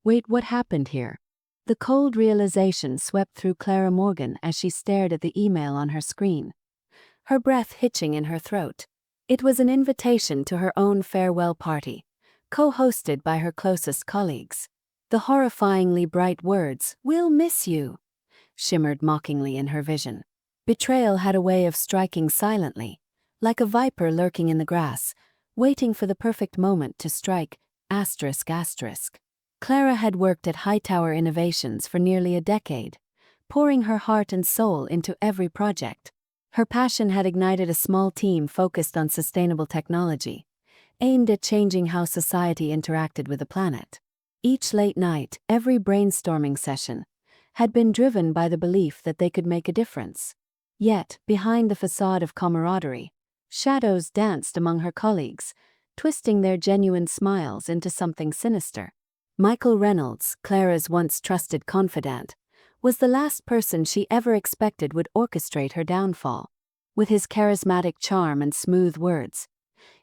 Wait, what happened here? The cold realization swept through Clara Morgan as she stared at the email on her screen, her breath hitching in her throat. It was an invitation to her own farewell party, co-hosted by her closest colleagues. The horrifyingly bright words, "We'll miss you," shimmered mockingly in her vision. Betrayal had a way of striking silently, like a viper lurking in the grass, waiting for the perfect moment to strike. Clara had worked at Hightower Innovations for nearly a decade, pouring her heart and soul into every project. Her passion had ignited a small team focused on sustainable technology, aimed at changing how society interacted with the planet. Each late night, every brainstorming session, had been driven by the belief that they could make a difference. Yet, behind the facade of camaraderie, shadows danced among her colleagues, twisting their genuine smiles into something sinister. Michael Reynolds, Clara's once trusted confidant, was the last person she ever expected would orchestrate her downfall. With his charismatic charm and smooth words,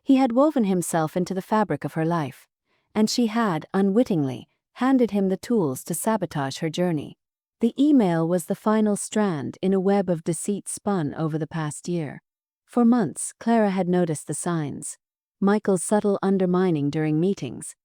he had woven himself into the fabric of her life, and she had, unwittingly, handed him the tools to sabotage her journey. The email was the final strand in a web of deceit spun over the past year. For months, Clara had noticed the signs. Michael's subtle undermining during meetings,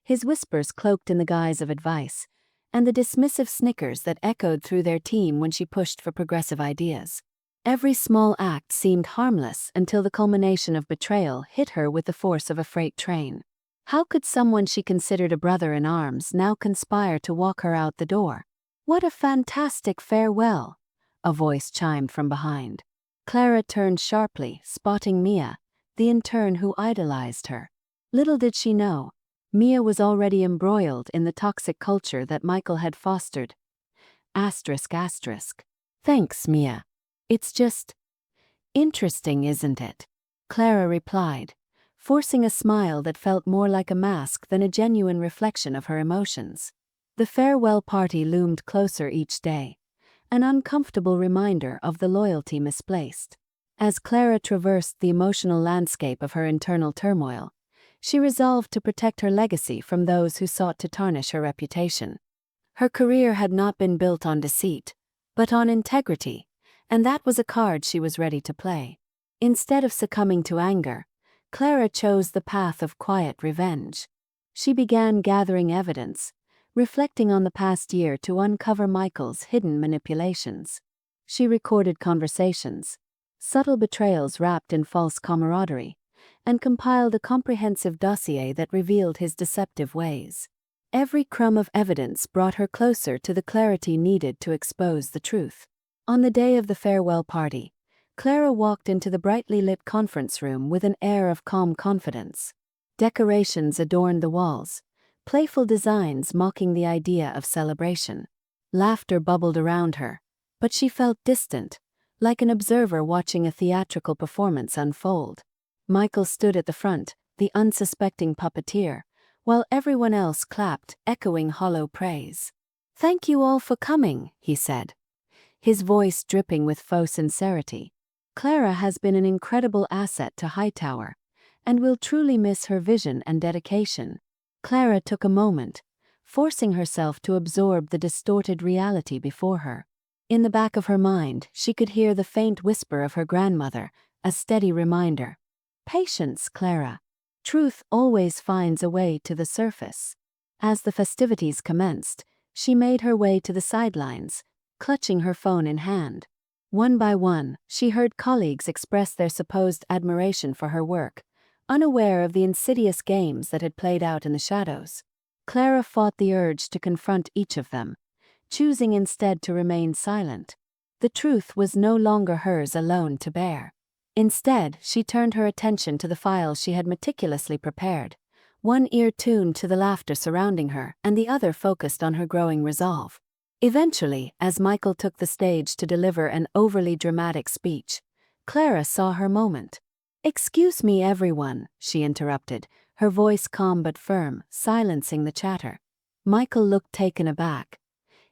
his whispers cloaked in the guise of advice, and the dismissive snickers that echoed through their team when she pushed for progressive ideas. Every small act seemed harmless until the culmination of betrayal hit her with the force of a freight train. How could someone she considered a brother in arms now conspire to walk her out the door? "What a fantastic farewell," a voice chimed from behind. Clara turned sharply, spotting Mia, the intern who idolized her. Little did she know, Mia was already embroiled in the toxic culture that Michael had fostered. "Thanks, Mia. It's just interesting, isn't it?" Clara replied, forcing a smile that felt more like a mask than a genuine reflection of her emotions. The farewell party loomed closer each day, an uncomfortable reminder of the loyalty misplaced. As Clara traversed the emotional landscape of her internal turmoil, she resolved to protect her legacy from those who sought to tarnish her reputation. Her career had not been built on deceit, but on integrity, and that was a card she was ready to play. Instead of succumbing to anger, Clara chose the path of quiet revenge. She began gathering evidence, reflecting on the past year to uncover Michael's hidden manipulations. She recorded conversations, subtle betrayals wrapped in false camaraderie, and compiled a comprehensive dossier that revealed his deceptive ways. Every crumb of evidence brought her closer to the clarity needed to expose the truth. On the day of the farewell party, Clara walked into the brightly lit conference room with an air of calm confidence. Decorations adorned the walls, playful designs mocking the idea of celebration. Laughter bubbled around her, but she felt distant, like an observer watching a theatrical performance unfold. Michael stood at the front, the unsuspecting puppeteer, while everyone else clapped, echoing hollow praise. "Thank you all for coming," he said, his voice dripping with faux sincerity. "Clara has been an incredible asset to Hightower, and will truly miss her vision and dedication." Clara took a moment, forcing herself to absorb the distorted reality before her. In the back of her mind, she could hear the faint whisper of her grandmother, a steady reminder. "Patience, Clara. Truth always finds a way to the surface." As the festivities commenced, she made her way to the sidelines, clutching her phone in hand. One by one, she heard colleagues express their supposed admiration for her work, unaware of the insidious games that had played out in the shadows. Clara fought the urge to confront each of them, choosing instead to remain silent. The truth was no longer hers alone to bear. Instead, she turned her attention to the files she had meticulously prepared, one ear tuned to the laughter surrounding her and the other focused on her growing resolve. Eventually, as Michael took the stage to deliver an overly dramatic speech, Clara saw her moment. "Excuse me, everyone," she interrupted, her voice calm but firm, silencing the chatter. Michael looked taken aback,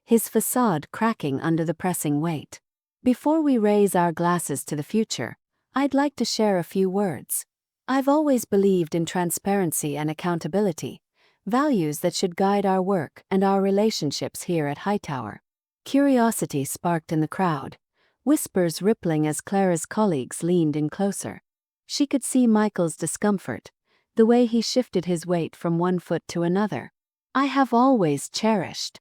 his facade cracking under the pressing weight. "Before we raise our glasses to the future, I'd like to share a few words. I've always believed in transparency and accountability, Values that should guide our work and our relationships here at Hightower. Curiosity sparked in the crowd, whispers rippling as Clara's colleagues leaned in closer. She could see Michael's discomfort, the way he shifted his weight from one foot to another. I have always cherished